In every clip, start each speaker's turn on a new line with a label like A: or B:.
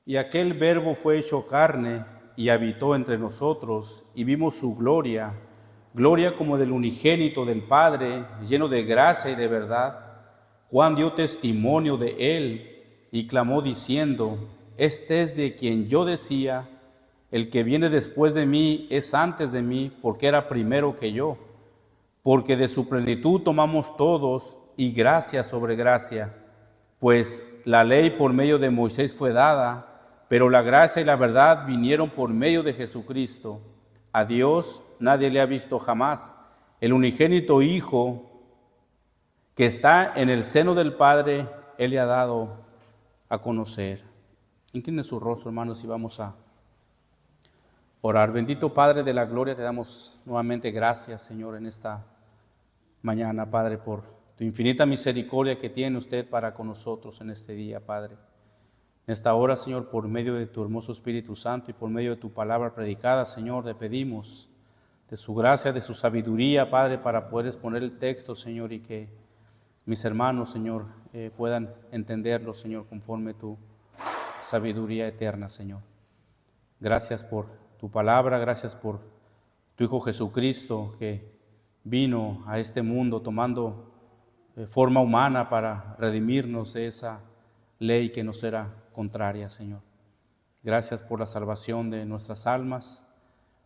A: Y aquel Verbo fue hecho carne y habitó entre nosotros, y vimos su gloria, gloria como del unigénito del Padre, lleno de gracia y de verdad. Juan dio testimonio de él y clamó diciendo: Este es de quien yo decía, el que viene después de mí es antes de mí, porque era primero que yo. Porque de su plenitud tomamos todos, y gracia sobre gracia. Pues la ley por medio de Moisés fue dada, pero la gracia y la verdad vinieron por medio de Jesucristo. A Dios nadie le ha visto jamás. El unigénito Hijo que está en el seno del Padre, Él le ha dado a conocer. Incline su rostro, hermanos, y vamos a orar. Bendito Padre de la gloria, te damos nuevamente gracias, Señor, en esta mañana, Padre, por tu infinita misericordia que tiene usted para con nosotros en este día, Padre. En esta hora, Señor, por medio de tu hermoso Espíritu Santo y por medio de tu palabra predicada, Señor, te pedimos de su gracia, de su sabiduría, Padre, para poder exponer el texto, Señor, y que mis hermanos, Señor, puedan entenderlo, Señor, conforme tu sabiduría eterna, Señor. Gracias por tu palabra, gracias por tu Hijo Jesucristo, que vino a este mundo tomando forma humana para redimirnos de esa ley que nos era contraria, Señor. Gracias por la salvación de nuestras almas,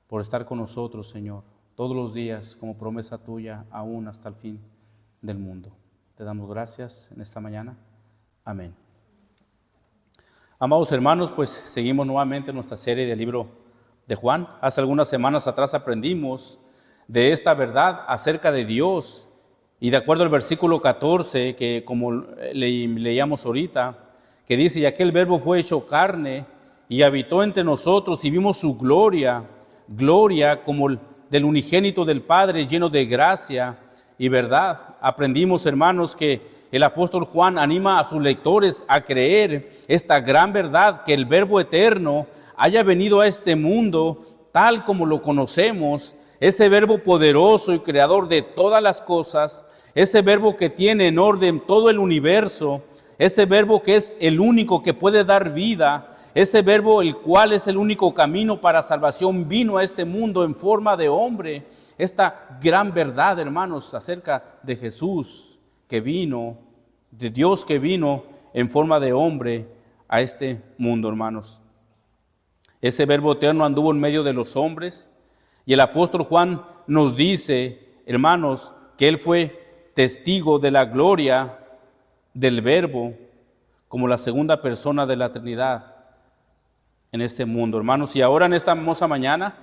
A: por estar con nosotros, Señor, todos los días como promesa tuya, aún hasta el fin del mundo. Te damos gracias en esta mañana. Amén. Amados hermanos, pues seguimos nuevamente nuestra serie del libro de Juan. Hace algunas semanas atrás aprendimos de esta verdad acerca de Dios, y de acuerdo al versículo 14, que como leíamos ahorita, que dice: y aquel Verbo fue hecho carne y habitó entre nosotros, y vimos su gloria, gloria como del unigénito del Padre, lleno de gracia y verdad. Aprendimos, hermanos, que el apóstol Juan anima a sus lectores a creer esta gran verdad, que el Verbo eterno haya venido a este mundo tal como lo conocemos, ese Verbo poderoso y creador de todas las cosas, ese Verbo que tiene en orden todo el universo, ese Verbo que es el único que puede dar vida, ese Verbo el cual es el único camino para salvación, vino a este mundo en forma de hombre. Esta gran verdad, hermanos, acerca de Jesús que vino, de Dios que vino en forma de hombre a este mundo, hermanos. Ese Verbo eterno anduvo en medio de los hombres, y el apóstol Juan nos dice, hermanos, que él fue testigo de la gloria del Verbo como la segunda persona de la Trinidad en este mundo, hermanos. Y ahora en esta hermosa mañana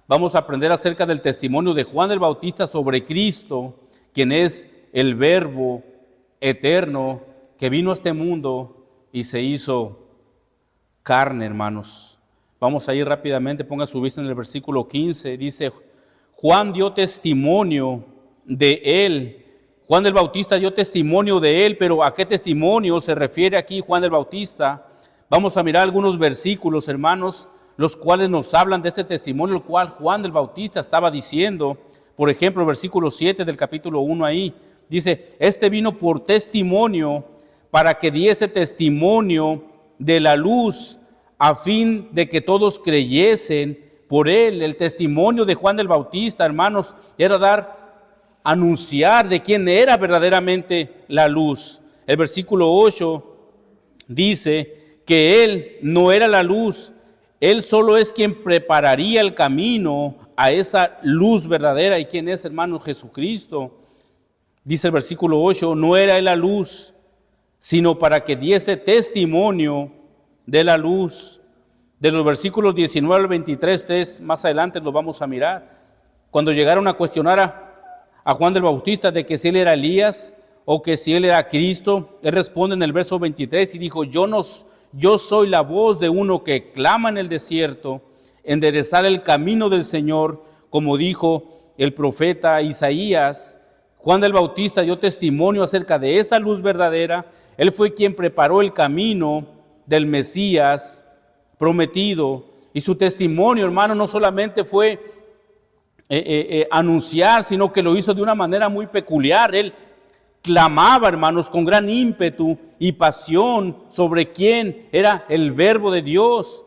A: vamos a aprender acerca del testimonio de Juan el Bautista sobre Cristo, quien es el Verbo eterno que vino a este mundo y se hizo carne, hermanos. Vamos a ir rápidamente, ponga su vista en el versículo 15, dice: Juan dio testimonio de él. Juan el Bautista dio testimonio de él, pero ¿a qué testimonio se refiere aquí Juan el Bautista? Vamos a mirar algunos versículos, hermanos, los cuales nos hablan de este testimonio, el cual Juan el Bautista estaba diciendo. Por ejemplo, el versículo 7 del capítulo 1 ahí, dice: este vino por testimonio, para que diese testimonio de la luz, a fin de que todos creyesen por él. El testimonio de Juan el Bautista, hermanos, era anunciar de quién era verdaderamente la luz. El versículo 8 dice que él no era la luz, él solo es quien prepararía el camino a esa luz verdadera. ¿Y quién es, hermano? Jesucristo. Dice el versículo 8, no era él la luz, sino para que diese testimonio de la luz. De los versículos 19 al 23, ustedes más adelante lo vamos a mirar. Cuando llegaron a cuestionar a Juan del Bautista de que si él era Elías o que si él era Cristo, él responde en el verso 23 y dijo: yo soy la voz de uno que clama en el desierto, enderezar el camino del Señor, como dijo el profeta Isaías. Juan del Bautista dio testimonio acerca de esa luz verdadera. Él fue quien preparó el camino del Mesías prometido, y su testimonio, hermano, no solamente fue anunciar, sino que lo hizo de una manera muy peculiar. Él clamaba, hermanos, con gran ímpetu y pasión sobre quién era el Verbo de Dios.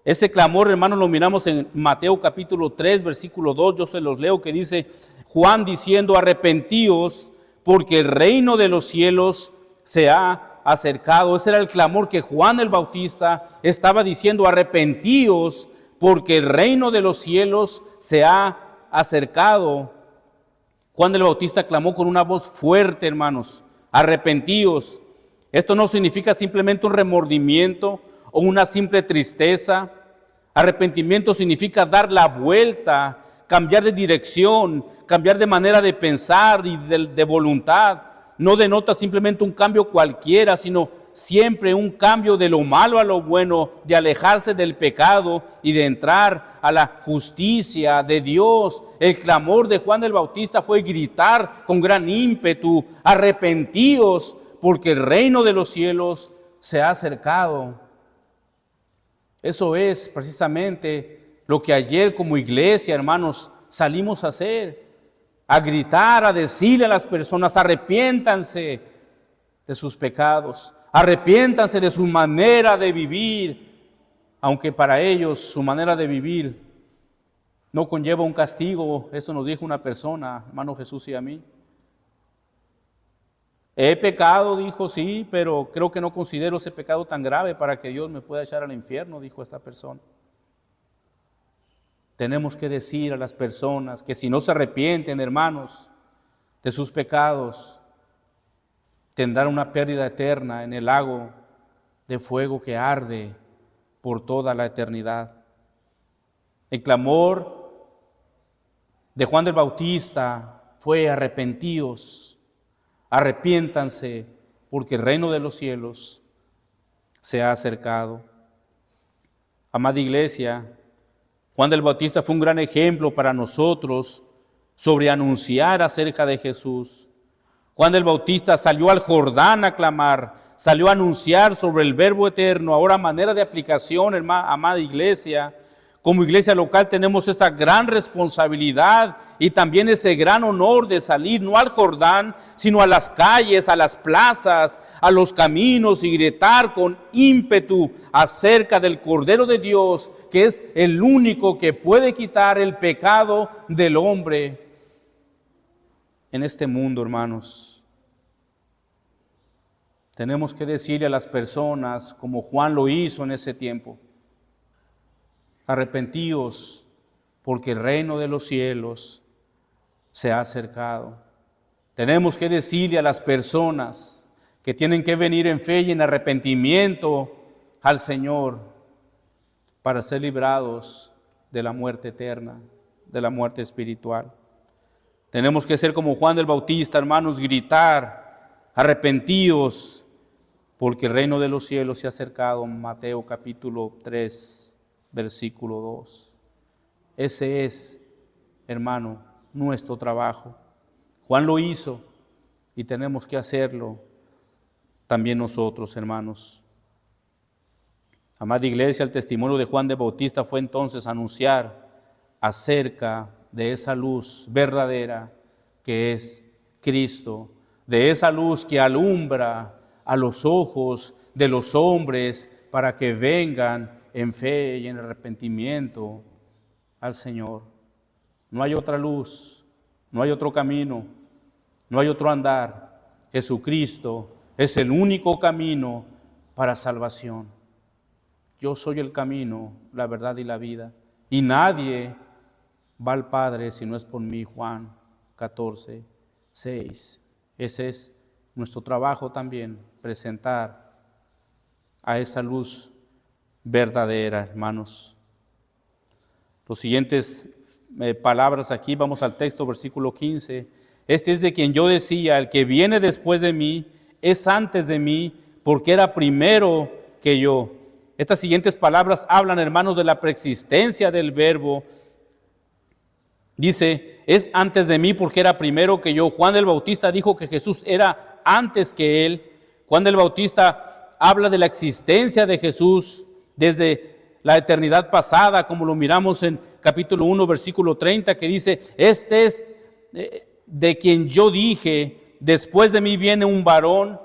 A: Ese clamor, hermanos, lo miramos en Mateo capítulo 3, versículo 2, yo se los leo, que dice, Juan diciendo, arrepentíos, porque el reino de los cielos se ha acercado. Ese era el clamor que Juan el Bautista estaba diciendo, arrepentíos, porque el reino de los cielos se ha acercado. Juan el Bautista clamó con una voz fuerte, hermanos, arrepentíos. Esto no significa simplemente un remordimiento o una simple tristeza. Arrepentimiento significa dar la vuelta, cambiar de dirección, cambiar de manera de pensar y de voluntad. No denota simplemente un cambio cualquiera, sino siempre un cambio de lo malo a lo bueno, de alejarse del pecado y de entrar a la justicia de Dios. El clamor de Juan el Bautista fue gritar con gran ímpetu, arrepentíos, porque el reino de los cielos se ha acercado. Eso es precisamente lo que ayer como iglesia, hermanos, salimos a hacer, a gritar, a decirle a las personas, arrepiéntanse de sus pecados, arrepiéntanse de su manera de vivir, aunque para ellos su manera de vivir no conlleva un castigo. Eso nos dijo una persona, hermano Jesús y a mí. He pecado, dijo, sí, pero creo que no considero ese pecado tan grave para que Dios me pueda echar al infierno, dijo esta persona. Tenemos que decir a las personas que si no se arrepienten, hermanos, de sus pecados, tendrán una pérdida eterna en el lago de fuego que arde por toda la eternidad. El clamor de Juan el Bautista fue arrepentíos, arrepiéntanse, porque el reino de los cielos se ha acercado. Amada iglesia, Juan el Bautista fue un gran ejemplo para nosotros sobre anunciar acerca de Jesús. Juan el Bautista salió al Jordán a clamar, salió a anunciar sobre el Verbo eterno. Ahora, a manera de aplicación, amada iglesia, como iglesia local tenemos esta gran responsabilidad y también ese gran honor de salir no al Jordán, sino a las calles, a las plazas, a los caminos y gritar con ímpetu acerca del Cordero de Dios, que es el único que puede quitar el pecado del hombre en este mundo, hermanos. Tenemos que decirle a las personas, como Juan lo hizo en ese tiempo, arrepentíos, porque el reino de los cielos se ha acercado. Tenemos que decirle a las personas que tienen que venir en fe y en arrepentimiento al Señor para ser librados de la muerte eterna, de la muerte espiritual. Tenemos que ser como Juan el Bautista, hermanos, gritar, arrepentíos, porque el reino de los cielos se ha acercado. Mateo capítulo 3. Versículo 2. Ese es, hermano, nuestro trabajo. Juan lo hizo y tenemos que hacerlo también nosotros, hermanos. Amada iglesia, el testimonio de Juan de Bautista fue entonces anunciar acerca de esa luz verdadera que es Cristo, de esa luz que alumbra a los ojos de los hombres para que vengan en fe y en arrepentimiento al Señor. No hay otra luz, no hay otro camino, no hay otro andar. Jesucristo es el único camino para salvación. Yo soy el camino, la verdad y la vida, y nadie va al Padre si no es por mí. Juan 14, 6. Ese es nuestro trabajo también, presentar a esa luz verdadera, hermanos. Los siguientes palabras aquí, vamos al texto, versículo 15. Este es de quien yo decía, el que viene después de mí es antes de mí, porque era primero que yo. Estas siguientes palabras hablan, hermanos, de la preexistencia del Verbo. Dice, es antes de mí porque era primero que yo. Juan el Bautista dijo que Jesús era antes que él. Juan el Bautista habla de la existencia de Jesús desde la eternidad pasada, como lo miramos en capítulo 1, versículo 30, que dice, este es de quien yo dije, después de mí viene un varón,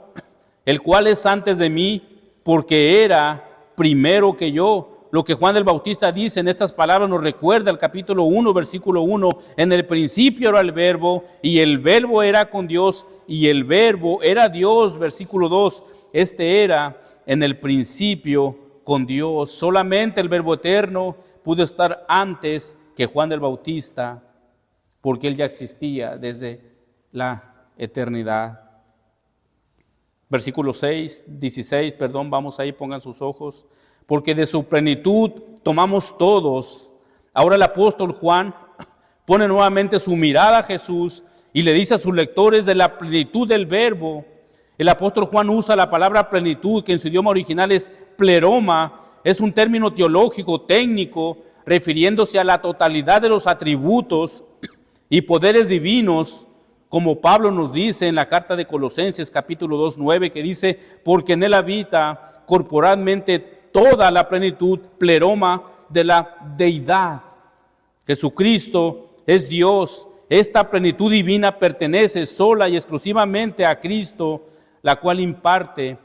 A: el cual es antes de mí, porque era primero que yo. Lo que Juan el Bautista dice en estas palabras nos recuerda el capítulo 1, versículo 1. En el principio era el verbo, y el verbo era con Dios, y el verbo era Dios. Versículo 2, este era en el principio con Dios. Solamente el verbo eterno pudo estar antes que Juan el Bautista, porque él ya existía desde la eternidad. Versículo 16, vamos ahí, pongan sus ojos. Porque de su plenitud tomamos todos. Ahora el apóstol Juan pone nuevamente su mirada a Jesús y le dice a sus lectores de la plenitud del verbo. El apóstol Juan usa la palabra plenitud, que en su idioma original es pleroma. Es un término teológico, técnico, refiriéndose a la totalidad de los atributos y poderes divinos, como Pablo nos dice en la carta de Colosenses capítulo 2, 9, que dice, porque en él habita corporalmente toda la plenitud, pleroma, de la deidad. Jesucristo es Dios. Esta plenitud divina pertenece sola y exclusivamente a Cristo, la cual imparte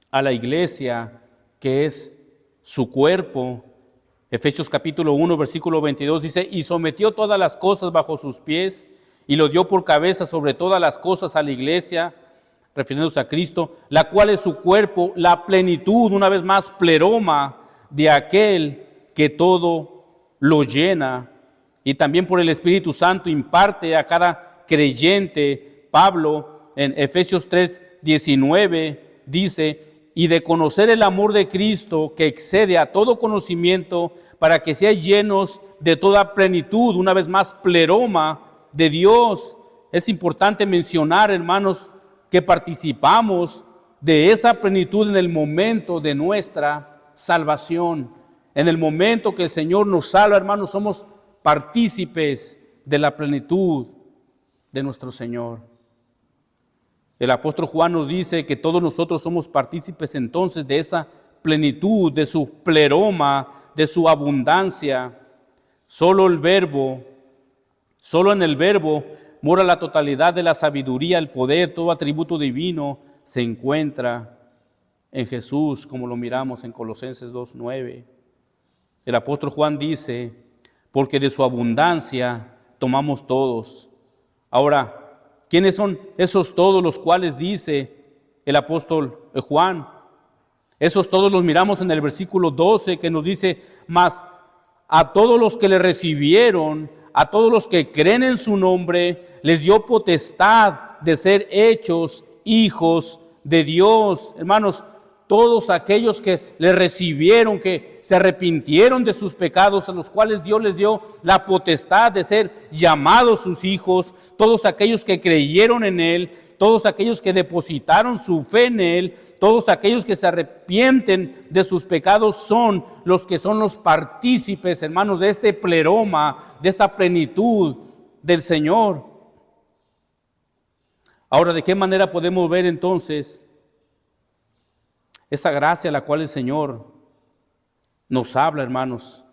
A: a la iglesia, que es su cuerpo. Efesios capítulo 1, versículo 22 dice, y sometió todas las cosas bajo sus pies, y lo dio por cabeza sobre todas las cosas a la iglesia, refiriéndose a Cristo, la cual es su cuerpo, la plenitud, una vez más, pleroma, de aquel que todo lo llena. Y también por el Espíritu Santo imparte a cada creyente. Pablo en Efesios 3, 19 dice, y de conocer el amor de Cristo que excede a todo conocimiento, para que sean llenos de toda plenitud, una vez más, pleroma de Dios. Es importante mencionar, hermanos, que participamos de esa plenitud en el momento de nuestra salvación. En el momento que el Señor nos salva, hermanos, somos partícipes de la plenitud de nuestro Señor. El apóstol Juan nos dice que todos nosotros somos partícipes entonces de esa plenitud, de su pleroma, de su abundancia. Solo en el verbo mora la totalidad de la sabiduría, el poder, todo atributo divino se encuentra en Jesús, como lo miramos en Colosenses 2:9. El apóstol Juan dice, porque de su abundancia tomamos todos. Ahora, ¿quiénes son esos todos los cuales dice el apóstol Juan? Esos todos los miramos en el versículo 12, que nos dice, mas a todos los que le recibieron, a todos los que creen en su nombre, les dio potestad de ser hechos hijos de Dios. Hermanos, todos aquellos que le recibieron, que se arrepintieron de sus pecados, a los cuales Dios les dio la potestad de ser llamados sus hijos, todos aquellos que creyeron en Él, todos aquellos que depositaron su fe en Él, todos aquellos que se arrepienten de sus pecados son los partícipes, hermanos, de este pleroma, de esta plenitud del Señor. Ahora, ¿de qué manera podemos ver entonces esa gracia a la cual el Señor nos habla, hermanos?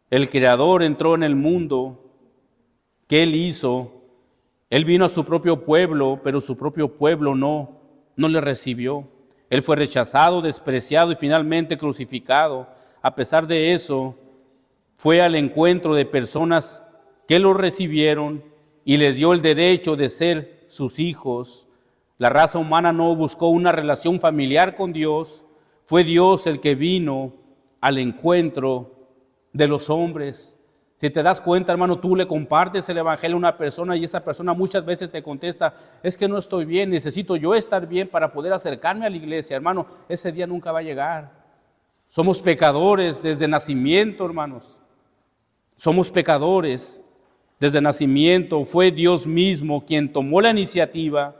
A: El Creador entró en el mundo. ¿Qué Él hizo? Él vino a su propio pueblo, pero su propio pueblo no le recibió. Él fue rechazado, despreciado y finalmente crucificado. A pesar de eso, fue al encuentro de personas que lo recibieron y les dio el derecho de ser sus hijos. La raza humana no buscó una relación familiar con Dios. Fue Dios el que vino al encuentro de los hombres. Si te das cuenta, hermano, tú le compartes el evangelio a una persona y esa persona muchas veces te contesta, es que no estoy bien, necesito yo estar bien para poder acercarme a la iglesia. Hermano, ese día nunca va a llegar. Somos pecadores desde nacimiento, hermanos. Somos pecadores desde nacimiento. Fue Dios mismo quien tomó la iniciativa.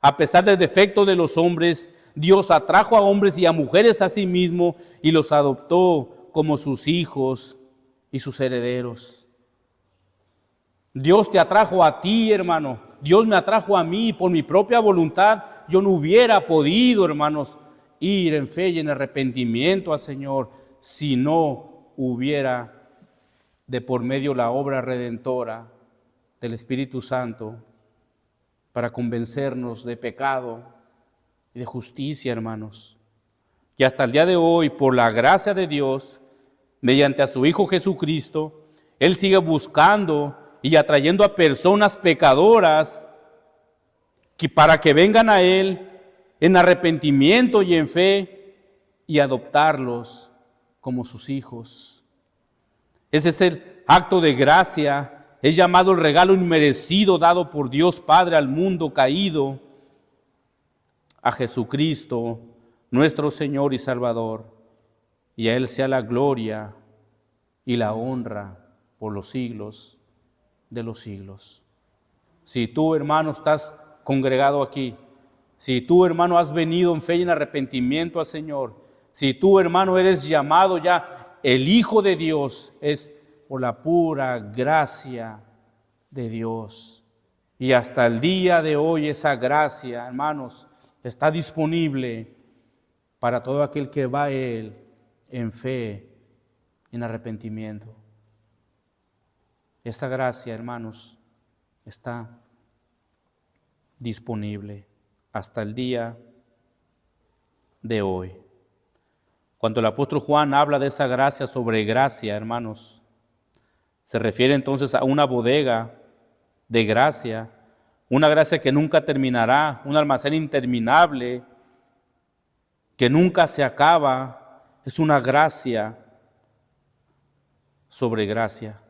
A: A pesar del defecto de los hombres, Dios atrajo a hombres y a mujeres a sí mismo y los adoptó como sus hijos y sus herederos. Dios te atrajo a ti, hermano. Dios me atrajo a mí. Por mi propia voluntad yo no hubiera podido, hermanos, ir en fe y en arrepentimiento al Señor si no hubiera de por medio la obra redentora del Espíritu Santo para convencernos de pecado y de justicia, hermanos. Y hasta el día de hoy, por la gracia de Dios, mediante a su Hijo Jesucristo, Él sigue buscando y atrayendo a personas pecadoras para que vengan a Él en arrepentimiento y en fe y adoptarlos como sus hijos. Ese es el acto de gracia, es llamado el regalo inmerecido dado por Dios Padre al mundo caído, a Jesucristo, nuestro Señor y Salvador, y a Él sea la gloria y la honra por los siglos de los siglos. Si tú, hermano, estás congregado aquí, si tú, hermano, has venido en fe y en arrepentimiento al Señor, si tú, hermano, eres llamado ya el Hijo de Dios, es por la pura gracia de Dios. Y hasta el día de hoy esa gracia, hermanos, está disponible para todo aquel que va a Él en fe, en arrepentimiento. Esa gracia, hermanos, está disponible hasta el día de hoy. Cuando el apóstol Juan habla de esa gracia sobre gracia, hermanos, se refiere entonces a una bodega de gracia, una gracia que nunca terminará, un almacén interminable que nunca se acaba. Es una gracia sobre gracia.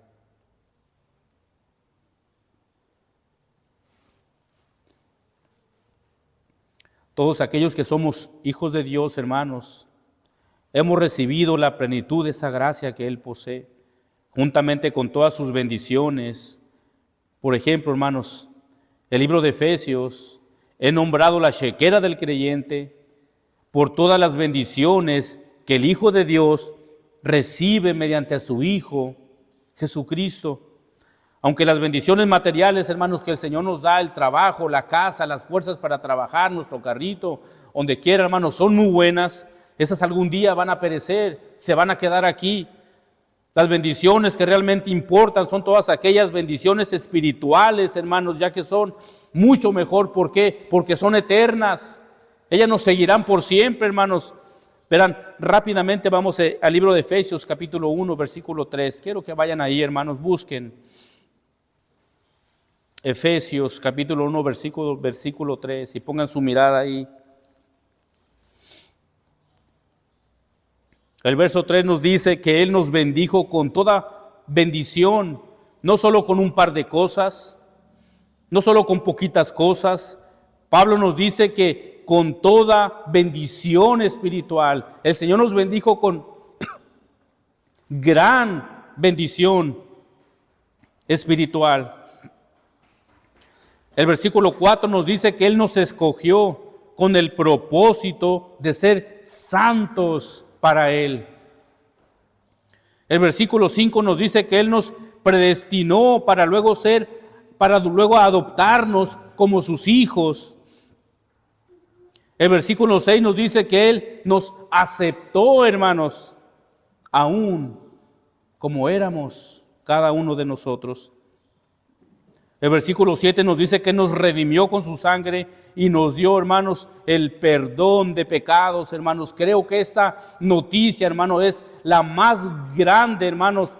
A: Todos aquellos que somos hijos de Dios, hermanos, hemos recibido la plenitud de esa gracia que Él posee, juntamente con todas sus bendiciones. Por ejemplo, hermanos, el libro de Efesios, he nombrado la chequera del creyente por todas las bendiciones que el Hijo de Dios recibe mediante a su Hijo Jesucristo. Aunque las bendiciones materiales, hermanos, que el Señor nos da, el trabajo, la casa, las fuerzas para trabajar, nuestro carrito, donde quiera, hermanos, son muy buenas, esas algún día van a perecer, se van a quedar aquí. Las bendiciones que realmente importan son todas aquellas bendiciones espirituales, hermanos, ya que son mucho mejor. ¿Por qué? Porque son eternas. Ellas nos seguirán por siempre, hermanos. Verán, rápidamente vamos al libro de Efesios, capítulo 1, versículo 3. Quiero que vayan ahí, hermanos, busquen. Efesios, capítulo 1, versículo 3, y pongan su mirada ahí. El verso 3 nos dice que Él nos bendijo con toda bendición, no solo con un par de cosas, no solo con poquitas cosas. Pablo nos dice que con toda bendición espiritual. El Señor nos bendijo con gran bendición espiritual. El versículo 4 nos dice que Él nos escogió con el propósito de ser santos para Él. El versículo 5 nos dice que Él nos predestinó para luego adoptarnos como sus hijos. El versículo 6 nos dice que Él nos aceptó, hermanos, aún como éramos cada uno de nosotros. El versículo 7 nos dice que nos redimió con su sangre y nos dio, hermanos, el perdón de pecados, hermanos. Creo que esta noticia, hermanos, es la más grande, hermanos,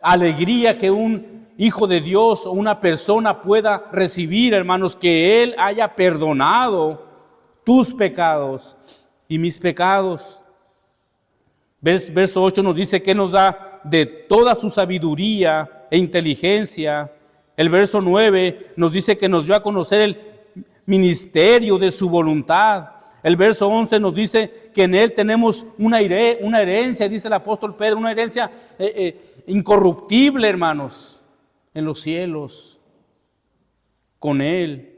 A: alegría que un hijo de Dios o una persona pueda recibir, hermanos, que Él haya perdonado tus pecados y mis pecados. Verso 8 nos dice que nos da de toda su sabiduría e inteligencia. El verso 9 nos dice que nos dio a conocer el ministerio de su voluntad. El verso 11 nos dice que en Él tenemos una herencia, dice el apóstol Pedro, una herencia incorruptible, hermanos, en los cielos, con Él.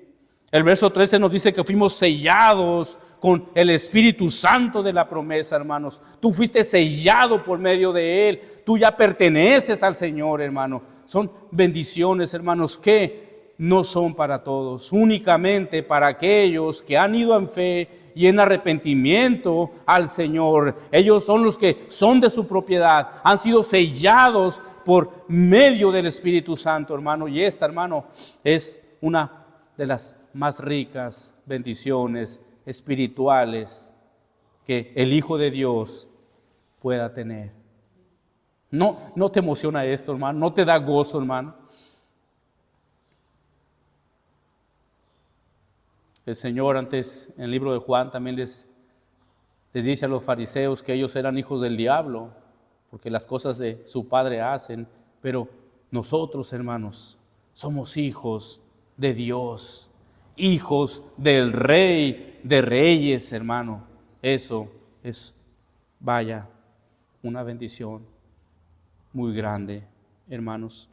A: El verso 13 nos dice que fuimos sellados con el Espíritu Santo de la promesa, hermanos. Tú fuiste sellado por medio de Él. Tú ya perteneces al Señor, hermano. Son bendiciones, hermanos, que no son para todos. Únicamente para aquellos que han ido en fe y en arrepentimiento al Señor. Ellos son los que son de su propiedad. Han sido sellados por medio del Espíritu Santo, hermano. Y esta, hermano, es una de las más ricas bendiciones espirituales que el Hijo de Dios pueda tener. ¿No te emociona esto, hermano? ¿No te da gozo, hermano? El Señor antes, en el libro de Juan, también les dice a los fariseos que ellos eran hijos del diablo, porque las cosas de su padre hacen, pero nosotros, hermanos, somos hijos de Dios, hijos del Rey de Reyes, hermano. Eso es, vaya, una bendición muy grande, hermanos.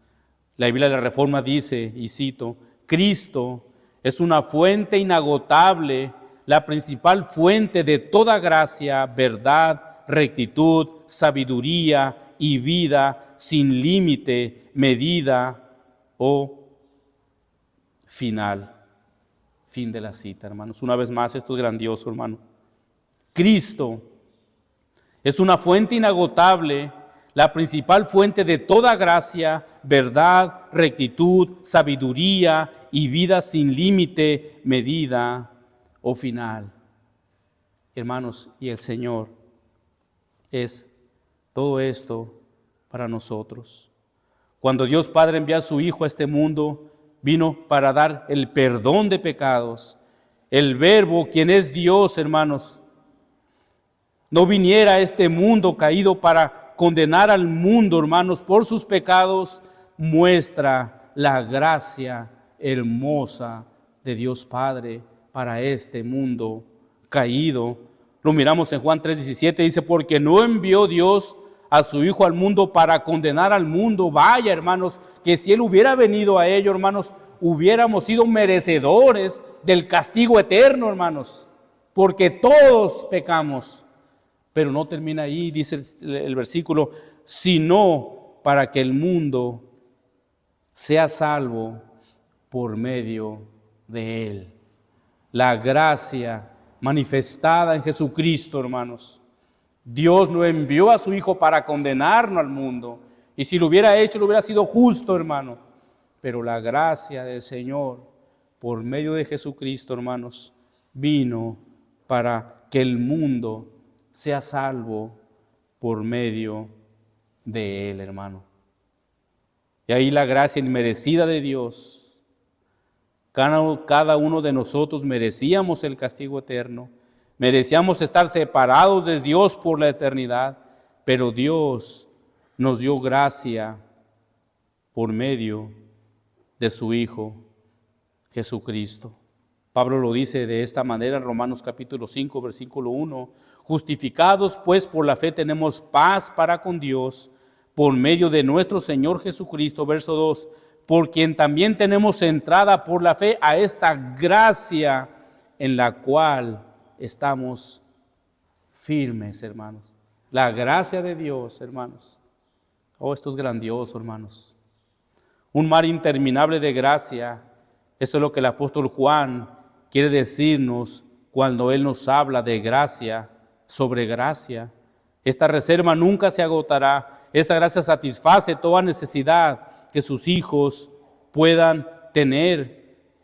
A: La Biblia de la Reforma dice, y cito, Cristo es una fuente inagotable, la principal fuente de toda gracia, verdad, rectitud, sabiduría y vida sin límite, medida o final. Fin de la cita, hermanos. Una vez más, esto es grandioso, hermano. Cristo es una fuente inagotable, la principal fuente de toda gracia, verdad, rectitud, sabiduría y vida sin límite, medida o final. Hermanos, y el Señor es todo esto para nosotros. Cuando Dios Padre envió a su Hijo a este mundo, vino para dar el perdón de pecados. El Verbo, quien es Dios, hermanos, no viniera a este mundo caído para condenar al mundo, hermanos, por sus pecados, muestra la gracia hermosa de Dios Padre para este mundo caído. Lo miramos en Juan 3:17, dice, porque no envió Dios a su Hijo al mundo para condenar al mundo. Vaya, hermanos, que si Él hubiera venido a ello, hermanos, hubiéramos sido merecedores del castigo eterno, hermanos, porque todos pecamos. Pero no termina ahí, dice el versículo, sino para que el mundo sea salvo por medio de Él. La gracia manifestada en Jesucristo, hermanos. Dios no envió a su Hijo para condenarnos al mundo. Y si lo hubiera hecho, lo hubiera sido justo, hermano. Pero la gracia del Señor, por medio de Jesucristo, hermanos, vino para que el mundo sea salvo por medio de Él, hermano. Y ahí la gracia inmerecida de Dios. Cada uno de nosotros merecíamos el castigo eterno. Merecíamos estar separados de Dios por la eternidad. Pero Dios nos dio gracia por medio de su Hijo Jesucristo. Pablo lo dice de esta manera en Romanos capítulo 5, versículo 1. Justificados pues por la fe tenemos paz para con Dios por medio de nuestro Señor Jesucristo. Verso 2. Por quien también tenemos entrada por la fe a esta gracia en la cual estamos firmes, hermanos. La gracia de Dios, hermanos. Oh, esto es grandioso, hermanos. Un mar interminable de gracia. Eso es lo que el apóstol Juan quiere decirnos cuando él nos habla de gracia sobre gracia. Esta reserva nunca se agotará. Esta gracia satisface toda necesidad que sus hijos puedan tener.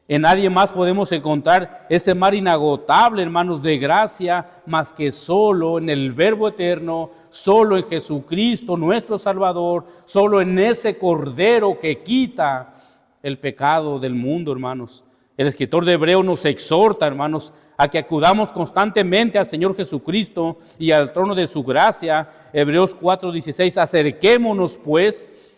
A: En nadie más podemos encontrar ese mar inagotable, hermanos, de gracia, más que solo en el Verbo eterno, solo en Jesucristo, nuestro Salvador, solo en ese Cordero que quita el pecado del mundo, hermanos. El escritor de Hebreos nos exhorta, hermanos, a que acudamos constantemente al Señor Jesucristo y al trono de su gracia. Hebreos 4:16, acerquémonos pues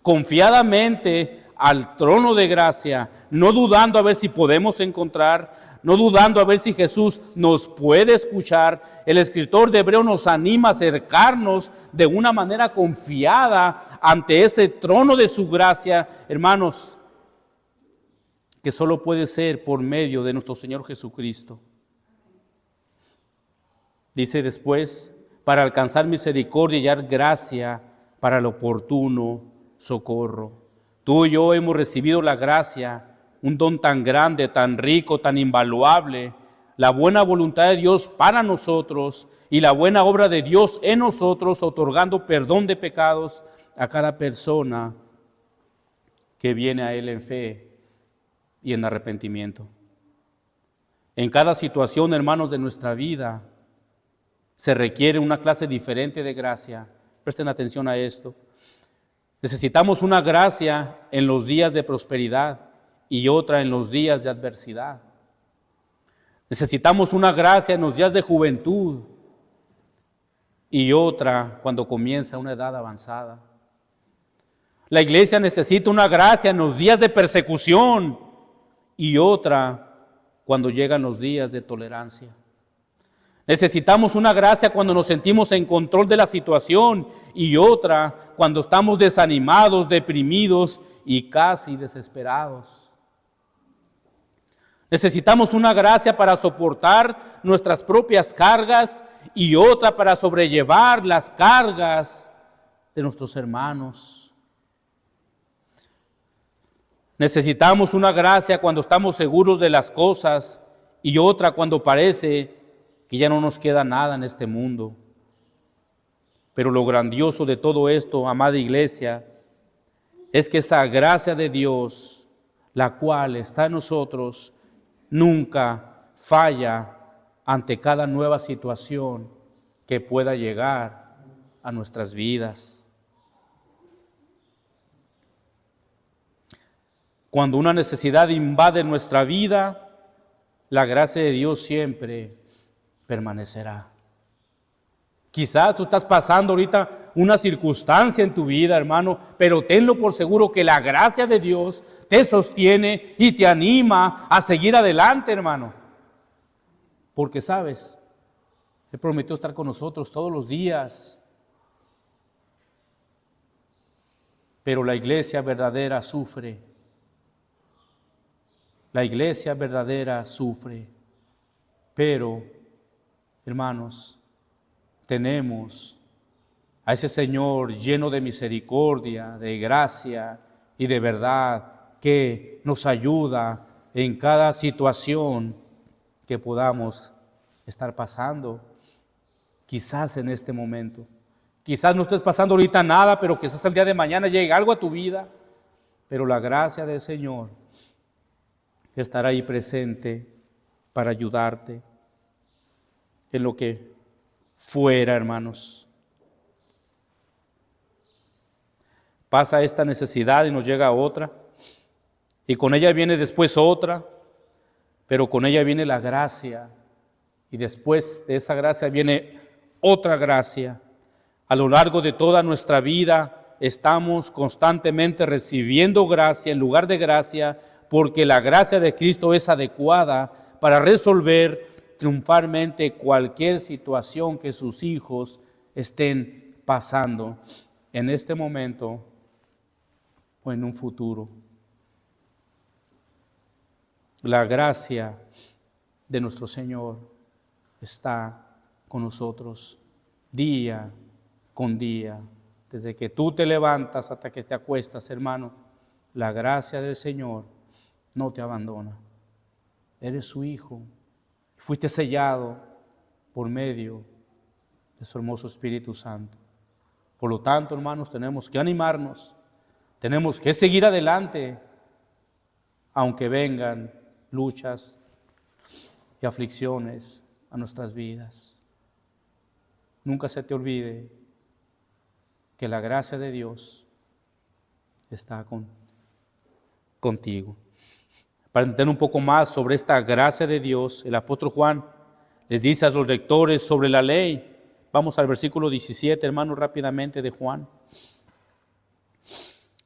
A: confiadamente al trono de gracia, no dudando a ver si podemos encontrar, no dudando a ver si Jesús nos puede escuchar. El escritor de Hebreos nos anima a acercarnos de una manera confiada ante ese trono de su gracia, hermanos, que solo puede ser por medio de nuestro Señor Jesucristo. Dice después, para alcanzar misericordia y hallar gracia para el oportuno socorro. Tú y yo hemos recibido la gracia, un don tan grande, tan rico, tan invaluable, la buena voluntad de Dios para nosotros y la buena obra de Dios en nosotros, otorgando perdón de pecados a cada persona que viene a Él en fe y en arrepentimiento. En cada situación, hermanos, de nuestra vida, se requiere una clase diferente de gracia. Presten atención a esto. Necesitamos una gracia en los días de prosperidad y otra en los días de adversidad. Necesitamos una gracia en los días de juventud y otra cuando comienza una edad avanzada. La iglesia necesita una gracia en los días de persecución y otra cuando llegan los días de tolerancia. Necesitamos una gracia cuando nos sentimos en control de la situación y otra cuando estamos desanimados, deprimidos y casi desesperados. Necesitamos una gracia para soportar nuestras propias cargas y otra para sobrellevar las cargas de nuestros hermanos. Necesitamos una gracia cuando estamos seguros de las cosas y otra cuando parece que ya no nos queda nada en este mundo. Pero lo grandioso de todo esto, amada iglesia, es que esa gracia de Dios, la cual está en nosotros, nunca falla ante cada nueva situación que pueda llegar a nuestras vidas. Cuando una necesidad invade nuestra vida, la gracia de Dios siempre permanecerá. Quizás tú estás pasando ahorita una circunstancia en tu vida, hermano, pero tenlo por seguro que la gracia de Dios te sostiene y te anima a seguir adelante, hermano. Porque sabes, Él prometió estar con nosotros todos los días. Pero la iglesia verdadera sufre. La iglesia verdadera sufre. Pero, hermanos, tenemos a ese Señor lleno de misericordia, de gracia y de verdad que nos ayuda en cada situación que podamos estar pasando. Quizás en este momento, quizás no estés pasando ahorita nada, pero quizás el día de mañana llegue algo a tu vida, pero la gracia del Señor estará ahí presente para ayudarte en lo que fuera, hermanos. Pasa esta necesidad y nos llega otra, y con ella viene después otra, pero con ella viene la gracia, y después de esa gracia viene otra gracia. A lo largo de toda nuestra vida estamos constantemente recibiendo gracia en lugar de gracia, porque la gracia de Cristo es adecuada para resolver triunfalmente cualquier situación que sus hijos estén pasando en este momento o en un futuro. La gracia de nuestro Señor está con nosotros día con día, desde que tú te levantas hasta que te acuestas, hermano. La gracia del Señor no te abandona. Eres su hijo. Fuiste sellado por medio de su hermoso Espíritu Santo. Por lo tanto, hermanos, tenemos que animarnos, tenemos que seguir adelante, aunque vengan luchas y aflicciones a nuestras vidas. Nunca se te olvide que la gracia de Dios está contigo. Para entender un poco más sobre esta gracia de Dios, el apóstol Juan les dice a los lectores sobre la ley. Vamos al versículo 17, hermanos, rápidamente de Juan.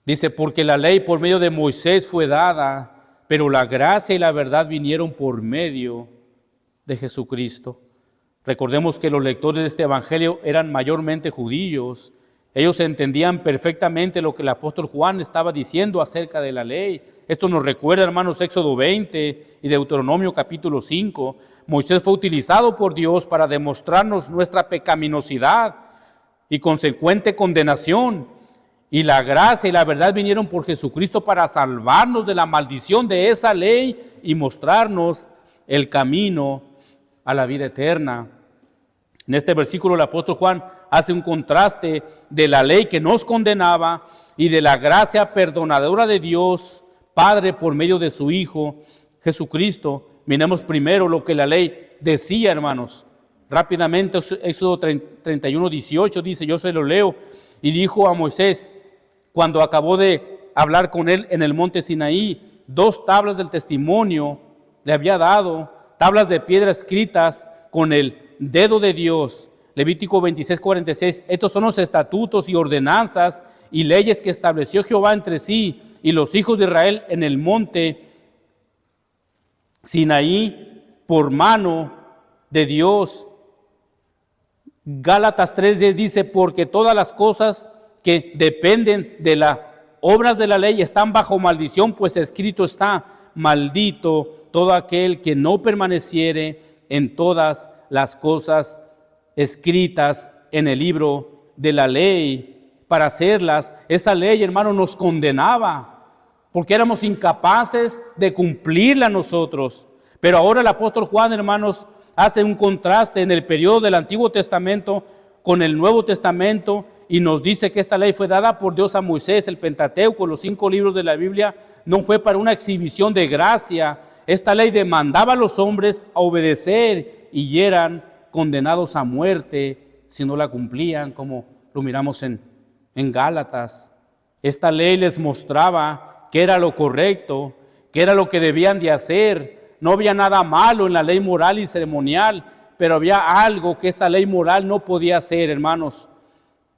A: Dice, porque la ley por medio de Moisés fue dada, pero la gracia y la verdad vinieron por medio de Jesucristo. Recordemos que los lectores de este evangelio eran mayormente judíos. Ellos entendían perfectamente lo que el apóstol Juan estaba diciendo acerca de la ley. Esto nos recuerda, hermanos, Éxodo 20 y Deuteronomio capítulo 5. Moisés fue utilizado por Dios para demostrarnos nuestra pecaminosidad y consecuente condenación. Y la gracia y la verdad vinieron por Jesucristo para salvarnos de la maldición de esa ley y mostrarnos el camino a la vida eterna. En este versículo el apóstol Juan hace un contraste de la ley que nos condenaba y de la gracia perdonadora de Dios Padre por medio de su Hijo Jesucristo. Miremos primero lo que la ley decía, hermanos. Rápidamente, Éxodo 31, 18 dice, yo se lo leo, y dijo a Moisés, cuando acabó de hablar con él en el monte Sinaí, 2 tablas del testimonio le había dado, tablas de piedra escritas con el dedo de Dios. Levítico 26, 46, estos son los estatutos y ordenanzas y leyes que estableció Jehová entre sí y los hijos de Israel en el monte Sinaí por mano de Dios. Gálatas 3:10 dice, porque todas las cosas que dependen de las obras de la ley están bajo maldición, pues escrito está, maldito todo aquel que no permaneciere en todas las cosas escritas en el libro de la ley para hacerlas. Esa ley, hermano, nos condenaba porque éramos incapaces de cumplirla nosotros. Pero ahora el apóstol Juan, hermanos, hace un contraste en el periodo del Antiguo Testamento con el Nuevo Testamento y nos dice que esta ley fue dada por Dios a Moisés. El Pentateuco, los 5 libros de la Biblia, no fue para una exhibición de gracia. Esta ley demandaba a los hombres a obedecer y eran condenados a muerte si no la cumplían, como lo miramos en Gálatas. Esta ley les mostraba qué era lo correcto, qué era lo que debían de hacer. No había nada malo en la ley moral y ceremonial, pero había algo que esta ley moral no podía hacer, hermanos.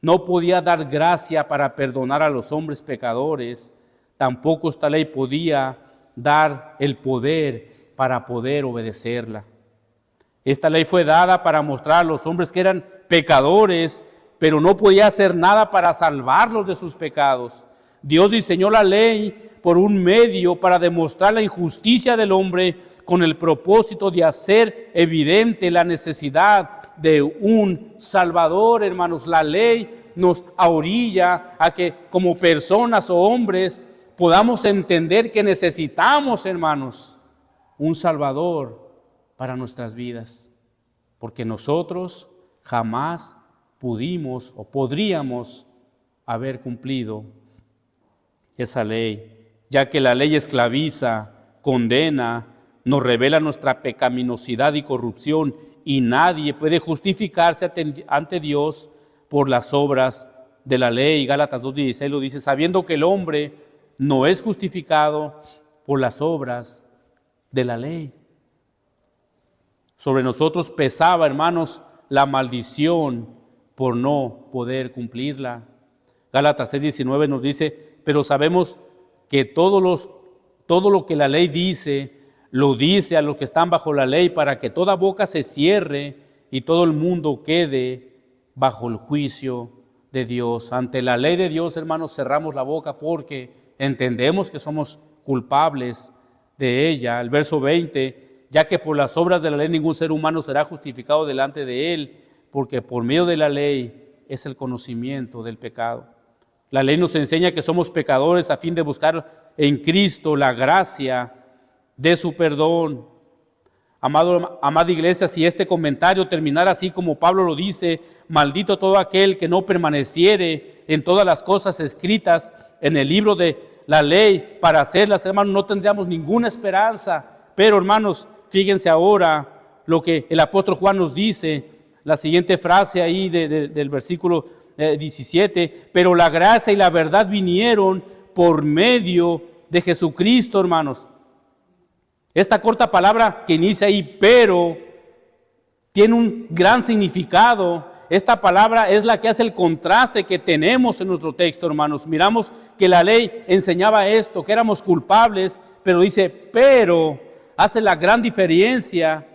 A: No podía dar gracia para perdonar a los hombres pecadores. Tampoco esta ley podía dar el poder para poder obedecerla. Esta ley fue dada para mostrar a los hombres que eran pecadores, pero no podía hacer nada para salvarlos de sus pecados. Dios diseñó la ley por un medio para demostrar la injusticia del hombre con el propósito de hacer evidente la necesidad de un Salvador, hermanos. La ley nos orilla a que como personas o hombres podamos entender que necesitamos, hermanos, un Salvador para nuestras vidas, porque nosotros jamás pudimos o podríamos haber cumplido esa ley, ya que la ley esclaviza, condena, nos revela nuestra pecaminosidad y corrupción, y nadie puede justificarse ante Dios por las obras de la ley. Gálatas 2:16 lo dice, sabiendo que el hombre no es justificado por las obras de la ley. Sobre nosotros pesaba, hermanos, la maldición por no poder cumplirla. Gálatas 3:19 nos dice, pero sabemos que todo lo que la ley dice, lo dice a los que están bajo la ley, para que toda boca se cierre y todo el mundo quede bajo el juicio de Dios. Ante la ley de Dios, hermanos, cerramos la boca porque entendemos que somos culpables de ella. El verso 20, ya que por las obras de la ley ningún ser humano será justificado delante de él, porque por medio de la ley es el conocimiento del pecado. La ley nos enseña que somos pecadores a fin de buscar en Cristo la gracia de su perdón. Amada iglesia, si este comentario terminara así como Pablo lo dice, maldito todo aquel que no permaneciere en todas las cosas escritas en el libro de la ley para hacerlas, hermanos, no tendríamos ninguna esperanza. Pero, hermanos, fíjense ahora lo que el apóstol Juan nos dice, la siguiente frase ahí del versículo 17, pero la gracia y la verdad vinieron por medio de Jesucristo, hermanos. Esta corta palabra que inicia ahí, pero, tiene un gran significado. Esta palabra es la que hace el contraste que tenemos en nuestro texto, hermanos. Miramos que la ley enseñaba esto, que éramos culpables, pero dice, pero, hace la gran diferencia.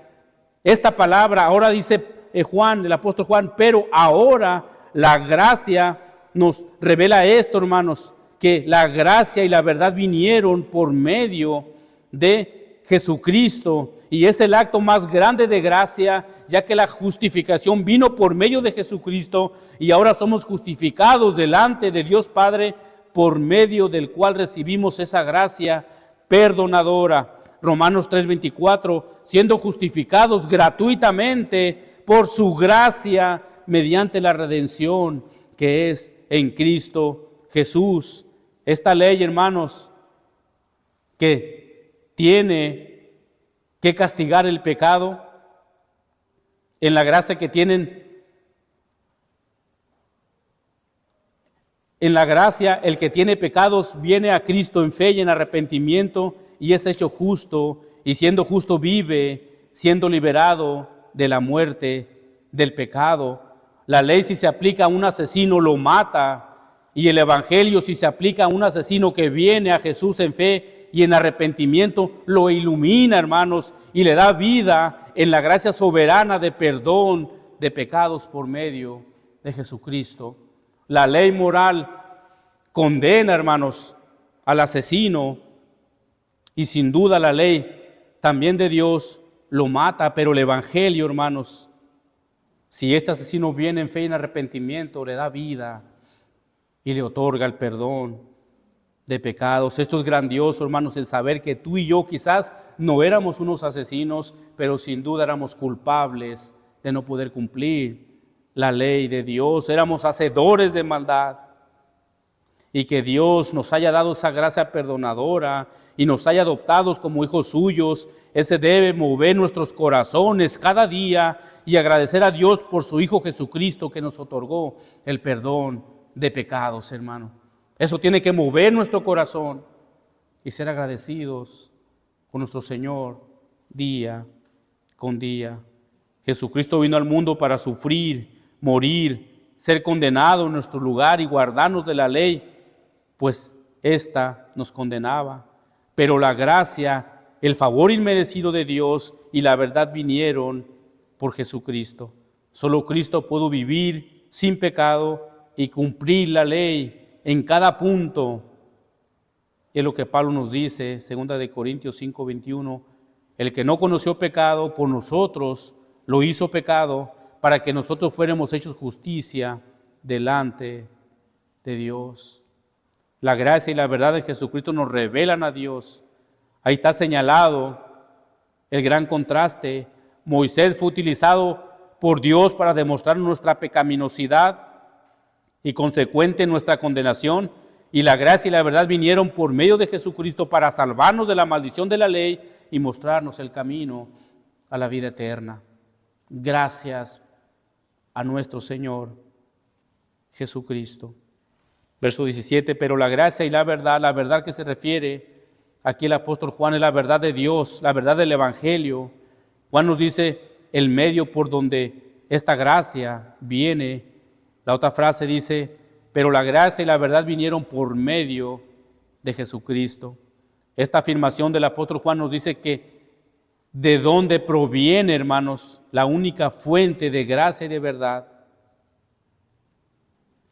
A: Esta palabra, ahora dice Juan, el apóstol Juan, pero ahora la gracia nos revela esto, hermanos, que la gracia y la verdad vinieron por medio de Jesucristo, y es el acto más grande de gracia, ya que la justificación vino por medio de Jesucristo, y ahora somos justificados delante de Dios Padre, por medio del cual recibimos esa gracia perdonadora. Romanos 3:24, siendo justificados gratuitamente por su gracia, mediante la redención que es en Cristo Jesús. Esta ley, hermanos, que tiene que castigar el pecado, en la gracia que tienen. En la gracia, el que tiene pecados viene a Cristo en fe y en arrepentimiento y es hecho justo, y siendo justo vive, siendo liberado de la muerte, del pecado. La ley, si se aplica a un asesino, lo mata, y el evangelio, si se aplica a un asesino que viene a Jesús en fe y en arrepentimiento, lo ilumina, hermanos, y le da vida en la gracia soberana de perdón de pecados por medio de Jesucristo. La ley moral condena, hermanos, al asesino, y sin duda la ley también de Dios lo mata, pero el evangelio, hermanos, si este asesino viene en fe y en arrepentimiento, le da vida y le otorga el perdón de pecados. Esto es grandioso, hermanos, el saber que tú y yo quizás no éramos unos asesinos, pero sin duda éramos culpables de no poder cumplir la ley de Dios, éramos hacedores de maldad, y que Dios nos haya dado esa gracia perdonadora y nos haya adoptados como hijos suyos. Ese debe mover nuestros corazones cada día y agradecer a Dios por su Hijo Jesucristo, que nos otorgó el perdón de pecados, hermano. Eso tiene que mover nuestro corazón y ser agradecidos con nuestro Señor día con día. Jesucristo vino al mundo para sufrir, morir, ser condenado en nuestro lugar y guardarnos de la ley, pues ésta nos condenaba. Pero la gracia, el favor inmerecido de Dios y la verdad vinieron por Jesucristo. Solo Cristo pudo vivir sin pecado y cumplir la ley en cada punto. Es lo que Pablo nos dice, 2 Corintios 5:21, el que no conoció pecado por nosotros lo hizo pecado, para que nosotros fuéramos hechos justicia delante de Dios. La gracia y la verdad de Jesucristo nos revelan a Dios. Ahí está señalado el gran contraste. Moisés fue utilizado por Dios para demostrar nuestra pecaminosidad y consecuente nuestra condenación, y la gracia y la verdad vinieron por medio de Jesucristo para salvarnos de la maldición de la ley y mostrarnos el camino a la vida eterna. Gracias a nuestro Señor Jesucristo. Verso 17, pero la gracia y la verdad que se refiere aquí el apóstol Juan es la verdad de Dios, la verdad del evangelio. Juan nos dice el medio por donde esta gracia viene. La otra frase dice, pero la gracia y la verdad vinieron por medio de Jesucristo. Esta afirmación del apóstol Juan nos dice que de dónde proviene, hermanos, la única fuente de gracia y de verdad.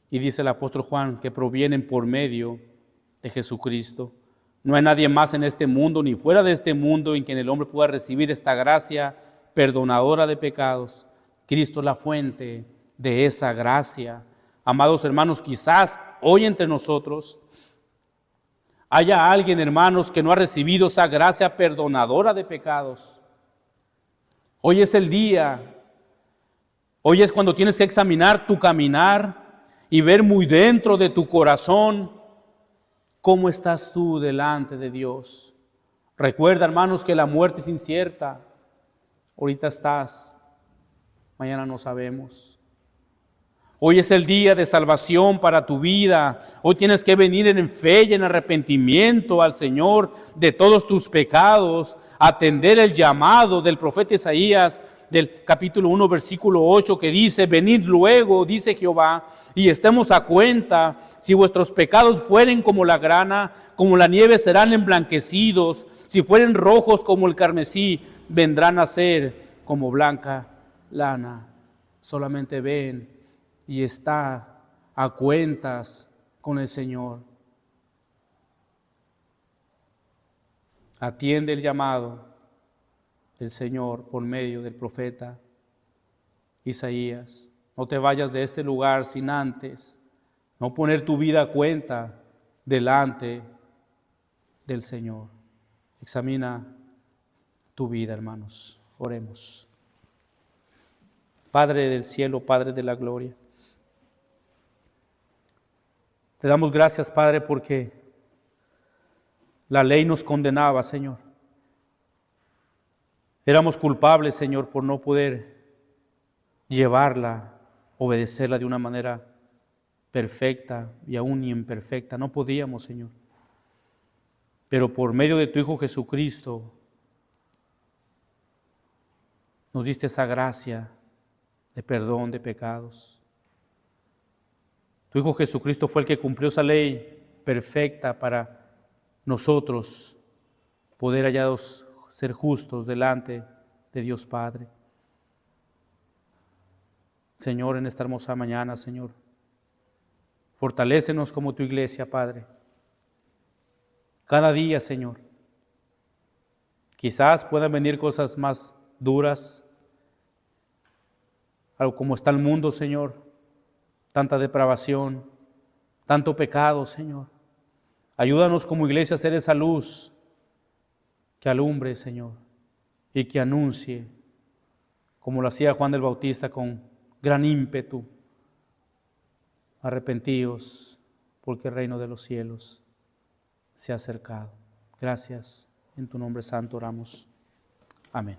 A: Y dice el apóstol Juan que provienen por medio de Jesucristo. No hay nadie más en este mundo ni fuera de este mundo en quien el hombre pueda recibir esta gracia perdonadora de pecados. Cristo es la fuente de esa gracia. Amados hermanos, quizás hoy entre nosotros haya alguien, hermanos, que no ha recibido esa gracia perdonadora de pecados. Hoy es el día. Hoy es cuando tienes que examinar tu caminar y ver muy dentro de tu corazón cómo estás tú delante de Dios. Recuerda, hermanos, que la muerte es incierta. Ahorita estás, mañana no sabemos. Hoy es el día de salvación para tu vida. Hoy tienes que venir en fe y en arrepentimiento al Señor de todos tus pecados, atender el llamado del profeta Isaías del capítulo 1, versículo 8, que dice, venid luego, dice Jehová, y estemos a cuenta. Si vuestros pecados fueren como la grana, como la nieve serán emblanquecidos. Si fueren rojos como el carmesí, vendrán a ser como blanca lana. Solamente ven y está a cuentas con el Señor. Atiende el llamado del Señor por medio del profeta Isaías. No te vayas de este lugar sin antes no poner tu vida a cuenta delante del Señor. Examina tu vida, hermanos. Oremos. Padre del cielo, Padre de la gloria, te damos gracias, Padre, porque La ley nos condenaba, Señor. Éramos culpables, Señor, por no poder llevarla, obedecerla de una manera perfecta y aún imperfecta. No podíamos, Señor. Pero por medio de tu Hijo Jesucristo, nos diste esa gracia de perdón de pecados. Tu Hijo Jesucristo fue el que cumplió esa ley perfecta para nosotros poder hallados ser justos delante de Dios Padre. Señor, en esta hermosa mañana, Señor, fortalécenos como tu iglesia, Padre. Cada día, Señor. Quizás puedan venir cosas más duras, algo como está el mundo, Señor, tanta depravación, tanto pecado, Señor. Ayúdanos como iglesia a ser esa luz que alumbre, Señor, y que anuncie, como lo hacía Juan el Bautista con gran ímpetu: arrepentíos, porque el reino de los cielos se ha acercado. Gracias, en tu nombre santo oramos. Amén.